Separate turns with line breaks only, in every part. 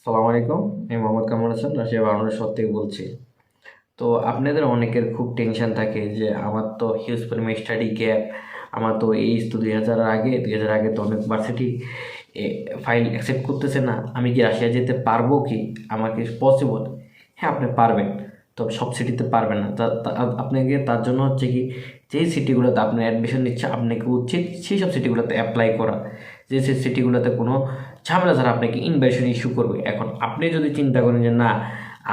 সালাম আলাইকুম। আমি মোহাম্মদ কামরুল হাসান, রাশিয়া বাংলাদেশ শহর থেকে বলছি। তো আপনাদের অনেকের খুব টেনশন থাকে যে আমার তো হিউজ পরিমাণ স্টাডি গ্যাপ, আমার তো এইজ তো 2000 আগে তো অনেক ভার্সিটি ফাইল অ্যাকসেপ্ট করতেছে না, আমি কি রাশিয়া যেতে পারবো কি, আমার কি পসিবল? হ্যাঁ, আপনি পারবেন, তবে সব সিটিতে পারবেন না। আপনাকে তার জন্য হচ্ছে কি, যেই সিটিগুলোতে আপনার অ্যাডমিশন নিচ্ছে আপনাকে উচিত সেই সব সিটিগুলোতে অ্যাপ্লাই করা, যে সেই সিটিগুলোতে কোনো ঝামেলা ছাড়া আপনাকে ইনভাইটেশন ইস্যু করবে। এখন আপনি যদি চিন্তা করেন যে না,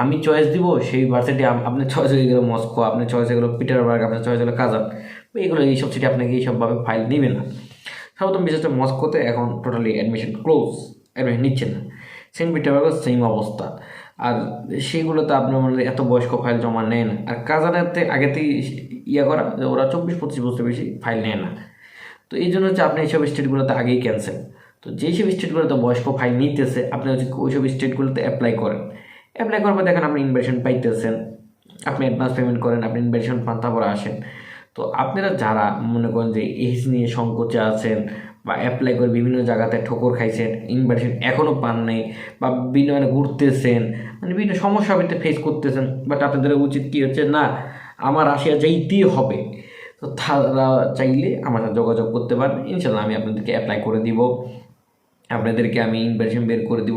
আমি চয়েস দিব সেই ভার্সিটি, আপনার চয়েস হয়ে গেলো মস্কো, আপনার চয়েস হয়ে গেলো পিটারবার্গ, আপনার চয়েস হলো কাজান, এগুলো এইসব সিটি আপনাকে এইসবভাবে ফাইল নেবে না। সর্বপ্রথম বিশেষ করে মস্কোতে এখন টোটালি অ্যাডমিশন ক্লোজ, অ্যাডমিশন নিচ্ছে না। সেন্ট পিটারবার্গও সেম অবস্থা। আর সেইগুলোতে আপনার মনে হয় এত বয়স্ক ফাইল জমা নেয় না। আর কাজানাতে আগেতেই ইয়ে করা যে ওরা 24-25 বছর বেশি ফাইল নেয় না। তো এই জন্য হচ্ছে আপনি এইসব স্টেটগুলোতে আগেই ক্যান্সেল। তো যেই সব স্টেটগুলোতে বয়স্ক ফাইল নিতেছে আপনি হচ্ছে ওইসব স্টেটগুলোতে অ্যাপ্লাই করেন। অ্যাপ্লাই করার পর দেখেন আপনি ইনভাইটেশন পাইতেছেন, আপনি অ্যাডভান্স পেমেন্ট করেন, আপনি ইনভাইটেশন পান, তারপরে আসেন। তো আপনারা যারা মনে করেন যে এজ নিয়ে সংকোচে আছেন বা অ্যাপ্লাই করে বিভিন্ন জায়গাতে ঠোকর খাইছেন, ইনভাইটেশন এখনও পান নাই, বা বিভিন্ন মানে ঘুরতেছেন, মানে বিভিন্ন সমস্যা আপনি ফেস করতেছেন, বাট আপনাদের উচিত কী হচ্ছে, না আমার রাশিয়া যাইতেই হবে। তো তারা চাইলে আমার সাথে যোগাযোগ করতে পারেন, ইনশাল্লাহ আমি আপনাদেরকে অ্যাপ্লাই করে দিব, আপনাদেরকে আমি ইনভাইটেশন বের করে দিব।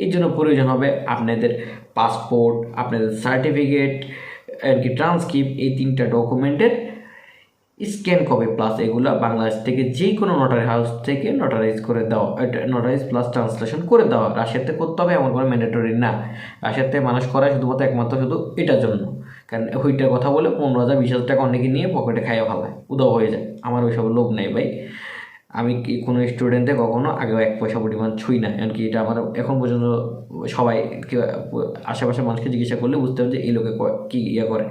এর জন্য প্রয়োজন হবে আপনাদের পাসপোর্ট, আপনাদের সার্টিফিকেট, আর কি ট্রান্সক্রিপ্ট, এই 3টা ডকুমেন্টের স্ক্যান কপি, প্লাস এগুলো বাংলাদেশ থেকে যে কোনো নোটারি হাউস থেকে নোটারাইজ করে দেওয়া, নোটারাইজ প্লাস ট্রান্সলেশন করে দেওয়া। রাশিয়াতে করতে হবে এমন কোনো ম্যান্ডেটরি না। রাশিয়াতে মানুষ করায় শুধুমাত্র একমাত্র শুধু এটার জন্য, কারণ ওইটার কথা বলে 15,000-20,000 টাকা অনেকে নিয়ে পকেটে খাইয়ে ফেলায়, উদাও হয়ে যায়। আমার ওইসব লোভ নেই ভাই। আমি কি কোনো স্টুডেন্টে কখনো আগেও 1 পয়সা পরিমাণ ছুঁই না, এমনকি এটা আমার এখন পর্যন্ত সবাই আশেপাশের মানুষকে জিজ্ঞাসা করলে বুঝতে হবে যে এই লোকে কী ইয়ে করে।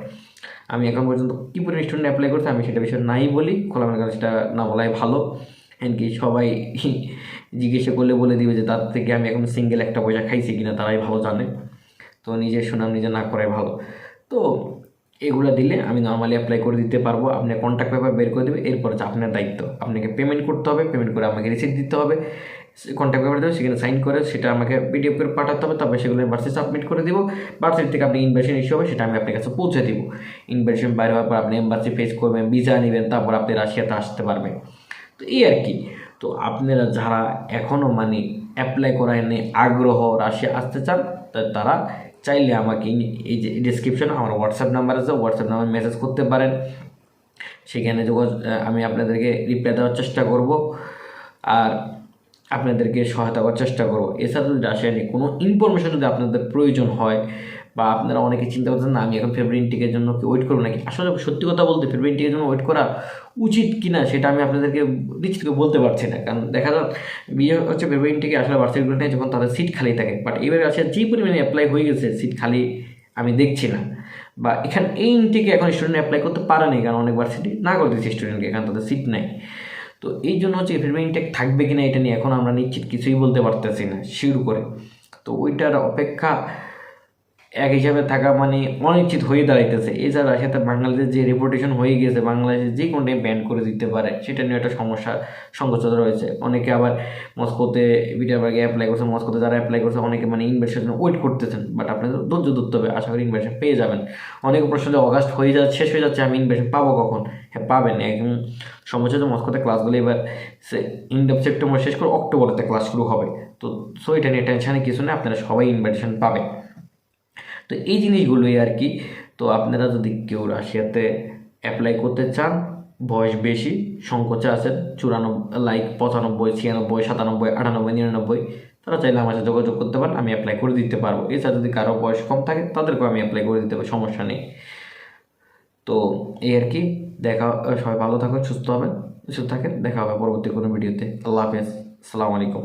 আমি এখন পর্যন্ত কী পরিমাণ স্টুডেন্ট অ্যাপ্লাই করছে আমি সেটা বিষয়ে নাই বলি, খোলামেলা কারণ সেটা না বলাই ভালো। এমনকি সবাই জিজ্ঞাসা করলে বলে দিবে যে তার থেকে আমি এখন সিঙ্গেল 1 পয়সা খাইছি কিনা তারাই ভালো জানে। তো নিজের সুনাম নিজে না করাই ভালো। তো এগুলো দিলে আমি নর্মালি অ্যাপ্লাই করে দিতে পারবো। আপনি কন্ট্যাক্ট পেপার বের করে দেবে, এরপর হচ্ছে আপনার দায়িত্ব, আপনাকে পেমেন্ট করতে হবে, পেমেন্ট করে আমাকে রিসিপ্ট দিতে হবে, কন্ট্যাক্ট পেপার দেবে, সেখানে সাইন করে সেটা আমাকে পিডিএফ করে পাঠাতে হবে, তারপরে সেগুলো ভার্সিটি সাবমিট করে দিব। ভার্সিটি থেকে আপনি ইনভাইটেশন ইস্যু হবে, সেটা আমি আপনার কাছে পৌঁছে দিব। ইনভাইটেশন বাইরে হওয়ার পর আপনি এম্বাসি ফেস করবেন, ভিসা নেবেন, তারপর আপনি রাশিয়াতে আসতে পারবেন। তো এই আর কি। তো আপনারা যারা এখনও মানে অ্যাপ্লাই করায় নিয়ে আগ্রহ, রাশিয়া আসতে চান, তারা চাইলে আমাকে এই যে ডিসক্রিপশনে আমার হোয়াটসঅ্যাপ নাম্বার আছে, হোয়াটসঅ্যাপ নাম্বার মেসেজ করতে পারেন। সেখানে আমি আপনাদেরকে রিপ্লাই দেওয়ার চেষ্টা করব, আর আপনাদেরকে সহায়তা করার চেষ্টা করব। এছাড়া যদি রাশিয়া নিয়ে কোনো ইনফরমেশন যদি আপনাদের প্রয়োজন হয়, বা আপনারা অনেকে চিন্তা করছেন না আমি এখন ফেব্রুয়ারি ইনটেকের জন্য কি ওয়েট করবো নাকি, আসলে সত্যি কথা বলতে ফেব্রুয়ারি ইনটেকের জন্য ওয়েট করা উচিত কিনা সেটা আমি আপনাদেরকে নিশ্চিত করে বলতে পারছি না। কারণ দেখা যাক বিয়ে হচ্ছে ফেব্রুয়ারি ইনটেকে আসলে ভার্সিটিগুলো নিয়ে যখন তাদের সিট খালি থাকে, বাট এইভাবে রাশিয়ার যে পরিমাণে অ্যাপ্লাই হয়ে গেছে সিট খালি আমি দেখছি না। বা এখানে এই ইনটেকে এখন স্টুডেন্ট অ্যাপ্লাই করতে পারেনি, কারণ অনেক ভার্সিটি না করে দিচ্ছে স্টুডেন্টকে, এখানে তাদের সিট নেই। তো এই জন্য হচ্ছে ফেব্রুয়ারি ইনটেক থাকবে কিনা এটা নিয়ে এখন আমরা নিশ্চিত কিছুই বলতে পারতেছি না শিওর করে। তো ওইটার অপেক্ষা এক হিসাবে থাকা মানে অনিশ্চিত হয়ে দাঁড়াইতেছে। এছাড়া সাথে বাংলাদেশের যে রেপুটেশন হয়ে গেছে, বাংলাদেশে যে কোনো টাইম ব্যান করে দিতে পারে, সেটা নিয়ে একটা সমস্যা সংকোচতা রয়েছে। অনেকে আবার মস্কোতে পিটারবার্গে অ্যাপ্লাই করছে, মস্কোতে যারা অ্যাপ্লাই করছে অনেকে মানে ইনভাইটেশনের জন্য ওয়েট করতেছেন, বাট আপনাদের ধৈর্য ধরতে হবে, আশা করি ইনভাইটেশন পেয়ে যাবেন। অনেকে প্রশ্ন যে অগাস্ট হয়ে যাচ্ছে, শেষ হয়ে যাচ্ছে, আমি ইনভাইটেশন পাবো কখন? হ্যাঁ পাবেন, একদম সমস্যা হচ্ছে মস্কোতে ক্লাসগুলো এবার এন্ড অফ সেপ্টেম্বর শেষ করে অক্টোবরেতে ক্লাস শুরু হবে। তো সো এটা নিয়ে টেনশানে কিছু নেই, আপনারা সবাই ইনভাইটেশন পাবেন। তো এই জিনিসগুলোই আর কি। তো আপনারা যদি কেউ রাশিয়াতে অ্যাপ্লাই করতে চান, বয়স বেশি, সংকোচে আছেন, 95, 96, 97, 98, 99, তারা চাইলে আমার সাথে যোগাযোগ করতে পারেন, আমি অ্যাপ্লাই করে দিতে পারবো। এছাড়া যদি কারো বয়স কম থাকে তাদেরকেও আমি অ্যাপ্লাই করে দিতে পারবো, সমস্যা নেই। তো এই আর কি। দেখা, সবাই ভালো থাকুন, সুস্থ থাকেন, দেখা হবে পরবর্তী কোনো ভিডিওতে। আল্লাহ হাফেজ, আসসালামু আলাইকুম।